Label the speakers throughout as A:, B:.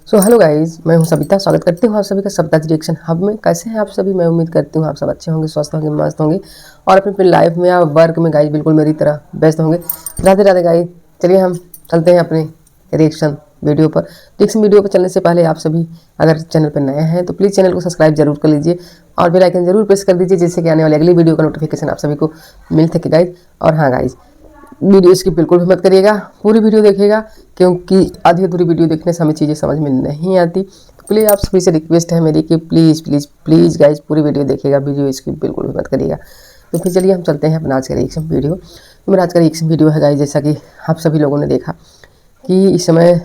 A: So hello guys, मैं हूं सविता। स्वागत करती हूं आप सभी का सविता रिएक्शन हब में। कैसे हैं आप सभी? मैं उम्मीद करती हूं आप सब अच्छे होंगे, स्वस्थ होंगे, मस्त होंगे और अपनी अपनी लाइफ में या वर्क में गाइज बिल्कुल मेरी तरह व्यस्त होंगे। राधे राधे गाइज। चलिए हम चलते हैं अपने रिएक्शन वीडियो पर। रिएक्शन वीडियो पर चलने से पहले आप सभी अगर चैनल पर नए हैं तो प्लीज़ चैनल को सब्सक्राइब जरूर कर लीजिए और बेल आइकन जरूर प्रेस कर दीजिए, जिससे कि आने वाली अगली वीडियो का नोटिफिकेशन आप सभी को मिल सके गाइज। और हाँ गाइज, वीडियो स्किप बिल्कुल भी मत करिएगा, पूरी वीडियो देखिएगा, क्योंकि आधी अधूरी वीडियो देखने से हमें चीज़ें समझ में नहीं आती। तो प्लीज़ आप सभी से रिक्वेस्ट है मेरी कि प्लीज़ प्लीज़ प्लीज़ गाइज पूरी वीडियो देखिएगा, वीडियो स्किप बिल्कुल भी मत करिएगा। तो फिर चलिए हम चलते हैं अपना आज का रिएक्शन वीडियो। तो मेरा आज का रिएक्शन वीडियो है गाइज, जैसा कि आप सभी लोगों ने देखा कि इस समय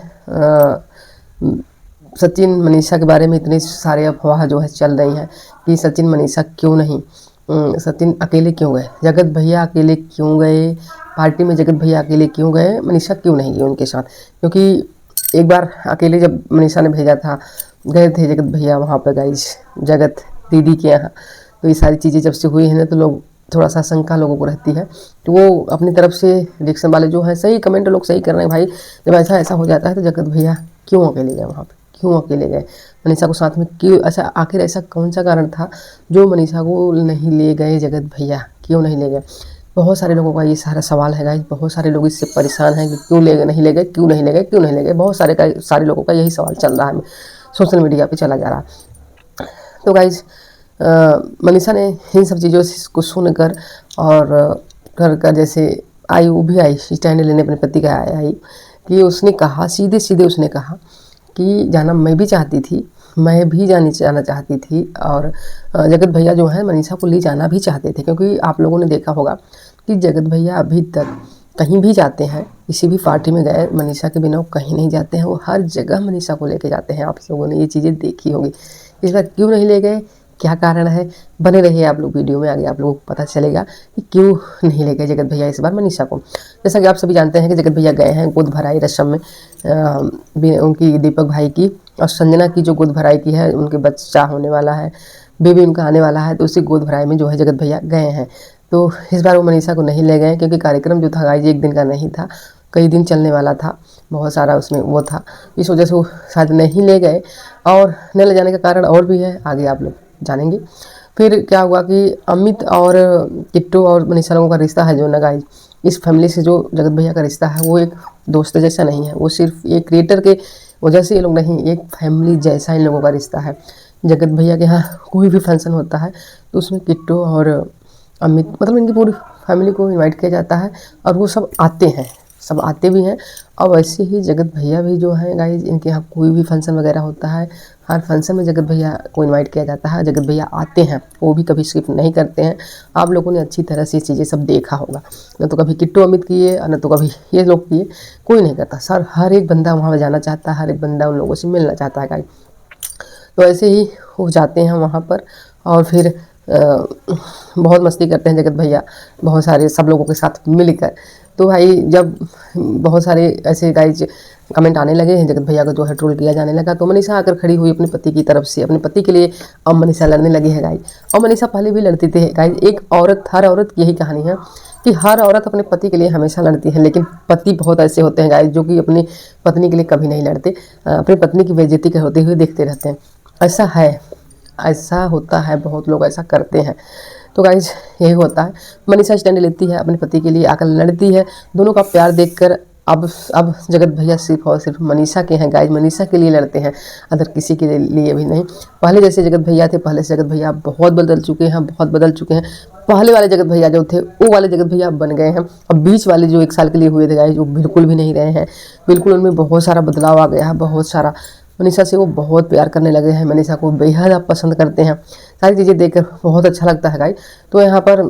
A: सचिन मनीषा के बारे में इतने सारे अफवाह जो है चल रही हैं कि सचिन मनीषा क्यों नहीं, सचिन अकेले क्यों गए, जगत भैया अकेले क्यों गए पार्टी में, जगत भैया अकेले क्यों गए, मनीषा क्यों नहीं गई उनके साथ। क्योंकि एक बार अकेले जब मनीषा ने भेजा था, गए थे जगत भैया वहाँ पर गाइज, जगत दीदी के यहाँ। तो ये सारी चीज़ें जब से हुई हैं ना, तो लोग थोड़ा सा शंका लोगों को रहती है। तो वो अपनी तरफ से रिएक्शन वाले जो है सही कमेंट लोग सही कर रहे हैं भाई। जब ऐसा ऐसा हो जाता है तो जगत भैया क्यों अकेले गए वहाँ पर, क्यों अकेले गए मनीषा को साथ में, क्यों ऐसा, आखिर ऐसा कौन सा कारण था जो मनीषा को नहीं ले गए जगत भैया, क्यों नहीं ले गए। बहुत सारे लोगों का ये सारा सवाल है गाइज। बहुत सारे लोग इससे परेशान हैं कि क्यों ले गए, नहीं ले गए, क्यों नहीं ले गए, क्यों नहीं ले गए। बहुत सारे लोगों का यही सवाल चल रहा है, सोशल मीडिया पे चला जा रहा है। तो गाइज मनीषा ने इन सब चीज़ों को सुनकर और घर का जैसे आई, वो भी आई स्टैंड लेने अपने पति का आई कि उसने कहा, सीधे सीधे उसने कहा कि जाना मैं भी चाहती थी, मैं भी जाना चाहती थी और जगत भैया जो है मनीषा को ले जाना भी चाहते थे। क्योंकि आप लोगों ने देखा होगा कि जगत भैया अभी तक कहीं भी जाते हैं, किसी भी पार्टी में गए मनीषा के बिना वो कहीं नहीं जाते हैं, वो हर जगह मनीषा को लेके जाते हैं। आप लोगों ने ये चीज़ें देखी होगी। इस बार क्यों नहीं ले गए, क्या कारण है, बने रहिए आप लोग वीडियो में, आगे आप लोगों को पता चलेगा कि क्यों नहीं ले गए जगत भैया इस बार मनीषा को। जैसा कि आप सभी जानते हैं कि जगत भैया गए हैं गोद भराई रस्म में, उनकी दीपक भाई की और संजना की जो गोद भराई की है, उनके बच्चा होने वाला है, बेबी उनका आने वाला है, तो उसी गोद भराई में जो है जगत भैया गए हैं। तो इस बार वो मनीषा को नहीं ले गए क्योंकि कार्यक्रम जो था गाइज एक दिन का नहीं था, कई दिन चलने वाला था, बहुत सारा उसमें वो था, इस वजह से वो शायद नहीं ले गए। और न ले जाने का कारण और भी है, आगे आप लोग जानेंगे। फिर क्या हुआ कि अमित और किट्टू और मनीषा लोगों का रिश्ता है जो ना गाइज, इस फैमिली से जो जगत भैया का रिश्ता है वो एक दोस्त जैसा नहीं है, वो सिर्फ एक क्रिएटर के वजह से ये लोग नहीं, एक फैमिली जैसा इन लोगों का रिश्ता है। जगत भैया के यहाँ कोई भी फंक्शन होता है तो उसमें किट्टू और अमित, मतलब इनकी पूरी फैमिली को इनवाइट किया जाता है और वो सब आते हैं, सब आते भी हैं। और वैसे ही जगत भैया भी जो है गाइज, इनके यहाँ कोई भी फंक्शन वगैरह होता है, हर फंक्शन में जगत भैया को इनवाइट किया जाता है, जगत भैया आते हैं, वो भी कभी स्किप नहीं करते हैं। आप लोगों ने अच्छी तरह से ये चीज़ें सब देखा होगा, न तो कभी किट्टू अमित किए न तो कभी ये लोग किए, कोई नहीं करता सर। हर एक बंदा वहाँ पर जाना चाहता है, हर एक बंदा उन लोगों से मिलना चाहता है गाइज। तो ऐसे ही वो जाते हैं वहाँ पर और फिर बहुत मस्ती करते हैं जगत भैया, बहुत सारे सब लोगों के साथ मिलकर। तो भाई जब बहुत सारे ऐसे गाइज कमेंट आने लगे हैं, जगत भैया को जो है ट्रोल किया जाने लगा, तो मनीषा आकर खड़ी हुई अपने पति की तरफ से, अपने पति के लिए। अब मनीषा लड़ने लगी है गाइज, और मनीषा पहले भी लड़ती थी गाइज। एक औरत, हर औरत की यही कहानी है कि हर औरत अपने पति के लिए हमेशा लड़ती है, लेकिन पति बहुत ऐसे होते हैं गाइज जो कि अपनी पत्नी के लिए कभी नहीं लड़ते, अपनी पत्नी की बेइज्जती होते हुए देखते रहते हैं। ऐसा है, ऐसा होता है, बहुत लोग ऐसा करते हैं। तो गाइज यही होता है, मनीषा स्टैंड लेती है अपने पति के लिए, आकर लड़ती है। दोनों का प्यार देखकर अब जगत भैया सिर्फ और सिर्फ मनीषा के हैं गाइज, मनीषा के लिए लड़ते हैं, अदर किसी के लिए भी नहीं। पहले जैसे जगत भैया थे, पहले से जगत भैया बहुत बदल चुके हैं, बहुत बदल चुके हैं। पहले वाले जगत भैया जो थे वो वाले जगत भैया बन गए हैं, अब बीच वाले जो 1 साल के लिए हुए थे गाइज वो बिल्कुल भी नहीं रहे हैं, बिल्कुल उनमें बहुत सारा बदलाव आ गया है, बहुत सारा। मनीषा से वो बहुत प्यार करने लगे हैं, मनीषा को बेहद आप पसंद करते हैं, सारी चीज़ें देखकर बहुत अच्छा लगता है गाइज। तो यहाँ पर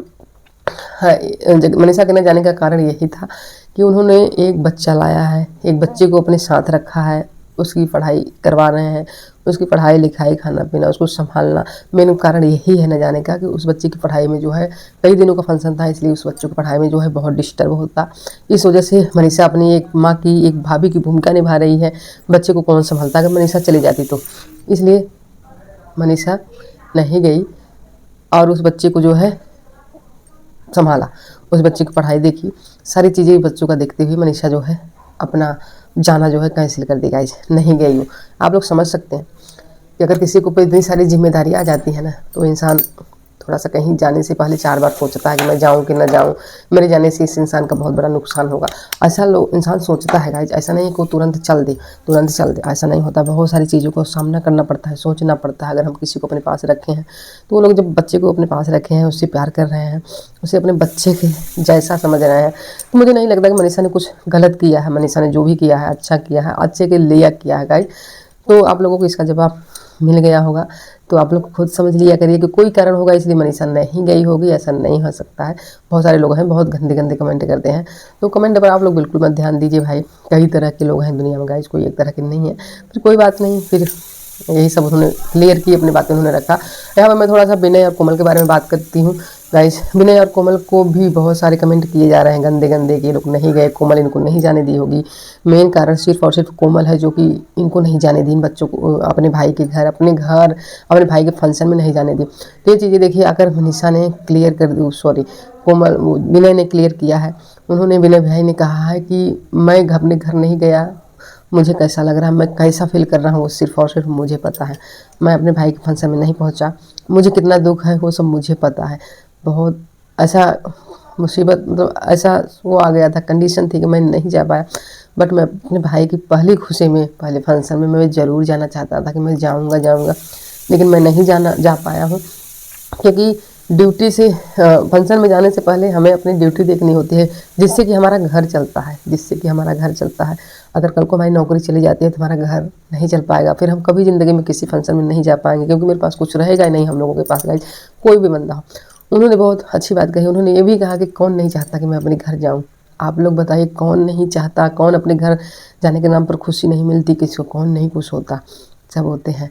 A: मनीषा के न जाने का कारण यही था कि उन्होंने एक बच्चा लाया है, एक बच्चे को अपने साथ रखा है, उसकी पढ़ाई करवा रहे हैं, उसकी पढ़ाई लिखाई खाना पीना उसको संभालना। मेन कारण यही है न जाने का कि उस बच्चे की पढ़ाई में जो है कई दिनों का फंक्शन था, इसलिए उस बच्चे की पढ़ाई में जो है बहुत डिस्टर्ब होता। इस वजह से मनीषा अपनी एक माँ की, एक भाभी की भूमिका निभा रही है। बच्चे को कौन संभालता अगर मनीषा चली जाती तो, इसलिए मनीषा नहीं गई और उस बच्चे को जो है संभाला, उस बच्चे की पढ़ाई देखी, सारी चीज़ें बच्चों का देखते हुए मनीषा जो है अपना जाना जो है कैंसिल कर दी गाइज, नहीं गई हूँ। आप लोग समझ सकते हैं कि अगर किसी के ऊपर इतनी सारी जिम्मेदारी आ जाती है ना, तो इंसान थोड़ा सा कहीं जाने से पहले 4 बार सोचता है कि मैं जाऊँ कि ना जाऊँ, मेरे जाने से इस इंसान का बहुत बड़ा नुकसान होगा। ऐसा लोग इंसान सोचता है गाइज, ऐसा नहीं है कि तुरंत चल दे, ऐसा नहीं होता। बहुत सारी चीज़ों को सामना करना पड़ता है, सोचना पड़ता है। अगर हम किसी को अपने पास रखे हैं, तो वो लोग जब बच्चे को अपने पास रखे हैं, उससे प्यार कर रहे हैं, उसे अपने बच्चे के जैसा समझ रहे हैं, तो मुझे नहीं लगता कि मनीषा ने कुछ गलत किया है। मनीषा ने जो भी किया है अच्छा किया है, अच्छे के लिए किया है गाइज। तो आप लोगों को इसका जवाब मिल गया होगा, तो आप लोग खुद समझ लिया करिए कि कोई कारण होगा इसलिए मनीषा नहीं गई होगी, ऐसा नहीं हो सकता है। बहुत सारे लोग हैं बहुत गंदे गंदे कमेंट करते हैं, तो कमेंट पर आप लोग बिल्कुल मत ध्यान दीजिए भाई। कई तरह के लोग हैं दुनिया में गाइस, कोई एक तरह के नहीं है। फिर कोई बात नहीं, फिर यही सब उन्होंने क्लियर की, अपनी बातें उन्होंने रखा। यहाँ पर मैं थोड़ा सा विनय और कोमल के बारे में बात करती हूँ गाइस। विनय और कोमल को भी बहुत सारे कमेंट किए जा रहे हैं गंदे गंदे कि ये लोग नहीं गए, कोमल इनको नहीं जाने दी होगी। मेन कारण सिर्फ और सिर्फ कोमल है जो कि इनको नहीं जाने दी, इन बच्चों को अपने भाई के घर, अपने भाई के फंक्शन में नहीं जाने दी। तो ये चीज़ें देखिए, अगर मनीषा ने क्लियर कर दी, सॉरी कोमल, विनय ने क्लियर किया है। उन्होंने, विनय भाई ने कहा है कि मैं अपने घर नहीं गया, मुझे कैसा लग रहा है, मैं कैसा फील कर रहा हूँ वो सिर्फ और सिर्फ मुझे पता है। मैं अपने भाई के फंक्शन में नहीं पहुँचा, मुझे कितना दुख है वो सब मुझे पता है। बहुत ऐसा मुसीबत, मतलब ऐसा वो आ गया था, कंडीशन थी कि मैं नहीं जा पाया। बट मैं अपने भाई की पहली खुशी में, पहले फंक्शन में मैं ज़रूर जाना चाहता था कि मैं जाऊँगा, लेकिन मैं नहीं जा पाया हूँ, क्योंकि ड्यूटी से फंक्शन में जाने से पहले हमें अपनी ड्यूटी देखनी होती है, जिससे कि हमारा घर चलता है। अगर कल को हमारी नौकरी चली जाती है तो हमारा घर नहीं चल पाएगा, फिर हम कभी ज़िंदगी में किसी फंक्शन में नहीं जा पाएंगे, क्योंकि मेरे पास कुछ रहेगा ही नहीं हम लोगों के पास गाइस, कोई भी बंदा हो। उन्होंने बहुत अच्छी बात कही, उन्होंने ये भी कहा कि कौन नहीं चाहता कि मैं अपने घर जाऊँ। आप लोग बताइए, कौन नहीं चाहता, कौन अपने घर जाने के नाम पर खुशी नहीं मिलती किसी को, कौन नहीं खुश होता, सब होते हैं।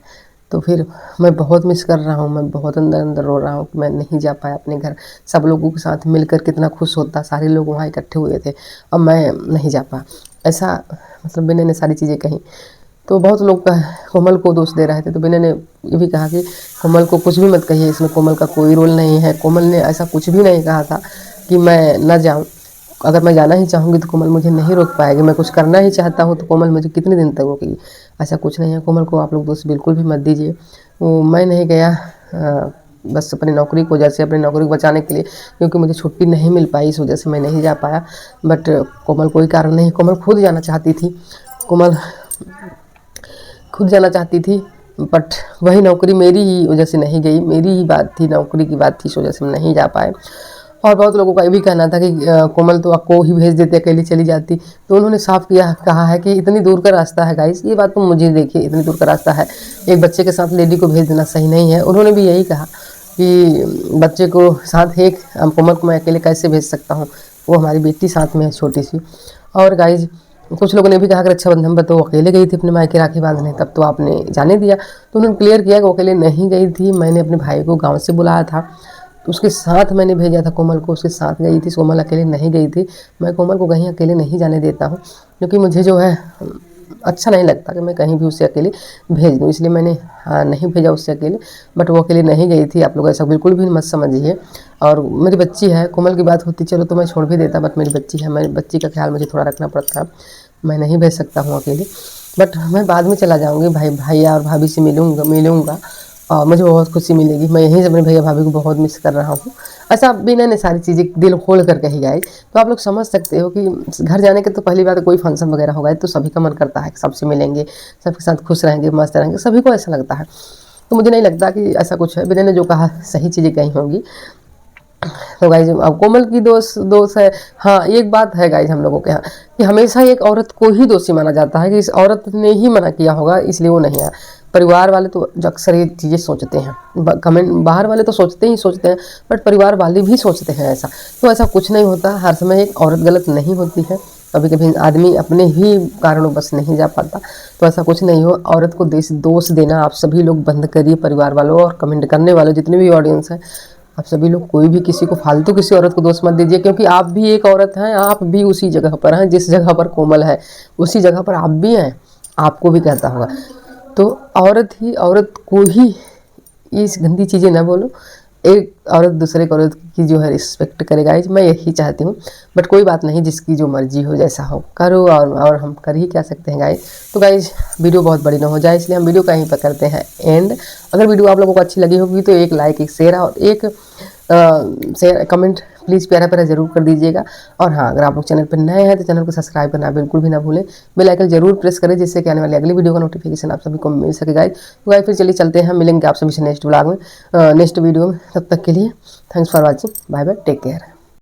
A: तो फिर मैं बहुत मिस कर रहा हूँ, मैं बहुत अंदर अंदर रो रहा हूँ कि मैं नहीं जा पाया अपने घर। सब लोगों के साथ मिलकर कितना खुश होता, सारे लोग वहाँ इकट्ठे हुए थे, अब मैं नहीं जा पाया। ऐसा मतलब विनय ने सारी चीज़ें कही। तो बहुत लोग कोमल को दोष दे रहे थे, तो विनय ने ये भी कहा कि कोमल को कुछ भी मत कहिए, इसमें कोमल का कोई रोल नहीं है। कोमल ने ऐसा कुछ भी नहीं कहा था कि मैं न जाऊँ। अगर मैं जाना ही चाहूँगी तो कोमल मुझे नहीं रोक पाएगी, मैं कुछ करना ही चाहता हूँ तो कोमल मुझे कितने दिन तक रोकेगी, ऐसा कुछ नहीं है। कोमल को आप लोग दोस्त बिल्कुल भी मत दीजिए। वो मैं नहीं गया बस अपनी नौकरी को, जैसे अपनी नौकरी को बचाने के लिए, क्योंकि मुझे छुट्टी नहीं मिल पाई, इस वजह से मैं नहीं जा पाया। बट कोमल कोई कारण नहीं, कोमल खुद जाना चाहती थी, कोमल खुद जाना चाहती थी, बट वही नौकरी मेरी ही वजह से नहीं गई, मेरी ही बात थी, नौकरी की बात थी, इस वजह से हम नहीं जा पाए। और बहुत लोगों का ये भी कहना था कि कोमल तो आपको ही भेज देते, अकेली चली जाती। तो उन्होंने साफ कहा है कि इतनी दूर का रास्ता है गाइस, ये बात तो मुझे देखिए, इतनी दूर का रास्ता है, एक बच्चे के साथ लेडी को भेज देना सही नहीं है। उन्होंने भी यही कहा कि बच्चे को साथ, एक कोमल को मैं अकेले कैसे भेज सकता हूँ, वो हमारी बेटी साथ में है छोटी सी। और गाइज कुछ लोगों ने भी कहा कि रक्षाबंधन पर तो वो अकेले गई थी अपने मायके राखी बांधने, तब तो आपने जाने दिया। तो उन्होंने क्लियर किया कि वो अकेले नहीं गई थी, मैंने अपने भाई को गाँव से बुलाया था, तो उसके साथ मैंने भेजा था कोमल को, उसके साथ गई थी। कोमल अकेले नहीं गई थी। मैं कोमल को कहीं अकेले नहीं जाने देता हूँ, क्योंकि मुझे जो है अच्छा नहीं लगता कि मैं कहीं भी उसे अकेले भेज दूँ, इसलिए मैंने नहीं भेजा उससे अकेले। बट वो अकेले नहीं गई थी, आप लोग ऐसा बिल्कुल भी मत समझिए। और मेरी बच्ची है, कोमल की बात होती चलो तो मैं छोड़ भी देता, बट मेरी बच्ची है, मेरी बच्ची का ख्याल मुझे थोड़ा रखना पड़ता है, मैं नहीं भेज सकता हूँ अकेले। बट मैं बाद में चला जाऊँगी, भैया और भाभी से मिलूँगा और मुझे बहुत खुशी मिलेगी। मैं यहीं से अपने भैया भाभी को बहुत मिस कर रहा हूँ। ऐसा विनय ने सारी चीज़ें दिल खोल कर कही गाइस, तो आप लोग समझ सकते हो कि घर जाने के तो पहली बात, कोई फंक्शन वगैरह होगा तो सभी का मन करता है कि सबसे मिलेंगे, सबके साथ खुश रहेंगे, मस्त रहेंगे, सभी को ऐसा लगता है। तो मुझे नहीं लगता कि ऐसा कुछ है, विनय ने जो कहा सही चीज़ें कही होंगी। तो गाइज अब कोमल की दोष है। हाँ, एक बात है गाइज हम लोगों के यहाँ कि हमेशा एक औरत को ही दोषी माना जाता है कि इस औरत ने ही मना किया होगा इसलिए वो नहीं आया। परिवार वाले तो अक्सर ये चीज़ें सोचते हैं, कमेंट बाहर वाले तो सोचते हैं, बट परिवार वाले भी सोचते हैं ऐसा। तो ऐसा कुछ नहीं होता, हर समय एक औरत गलत नहीं होती है, कभी कभी आदमी अपने ही कारणों बस नहीं जा पाता। तो ऐसा कुछ नहीं हो, औरत को दोष देना आप सभी लोग बंद करिए, परिवार वालों और कमेंट करने वाले जितने भी ऑडियंस हैं, आप सभी लोग कोई भी किसी को फालतू किसी औरत को दोष मत दीजिए, क्योंकि आप भी एक औरत हैं, आप भी उसी जगह पर हैं जिस जगह पर कोमल है, उसी जगह पर आप भी हैं, आपको भी कहता होगा। तो औरत को ही इस गंदी चीज़ें ना बोलो, एक औरत दूसरे को औरत की जो है रिस्पेक्ट करे गाइज, मैं यही चाहती हूँ। बट कोई बात नहीं, जिसकी जो मर्जी हो जैसा हो करो, और हम कर ही क्या सकते हैं गाइज। तो गाइज वीडियो बहुत बड़ी ना हो जाए, इसलिए हम वीडियो कहीं पर करते हैं एंड। अगर वीडियो आप लोगों को अच्छी लगी होगी तो एक लाइक, एक शेयर और एक शेयर कमेंट प्लीज़ प्यारा प्यारा जरूर कर दीजिएगा। और हाँ, अगर आप लोग चैनल पर नए हैं तो चैनल को सब्सक्राइब करना बिल्कुल भी ना भूलें, बेल आइकन जरूर प्रेस करें, जिससे कि आने वाली अगली वीडियो का नोटिफिकेशन आप सभी को मिल सके गाइज। तो गाइज फिर चलिए चलते हैं, मिलेंगे आप सभी से नेक्स्ट व्लॉग में, नेक्स्ट वीडियो में। तब तक के लिए thanks for watching, bye bye, take care.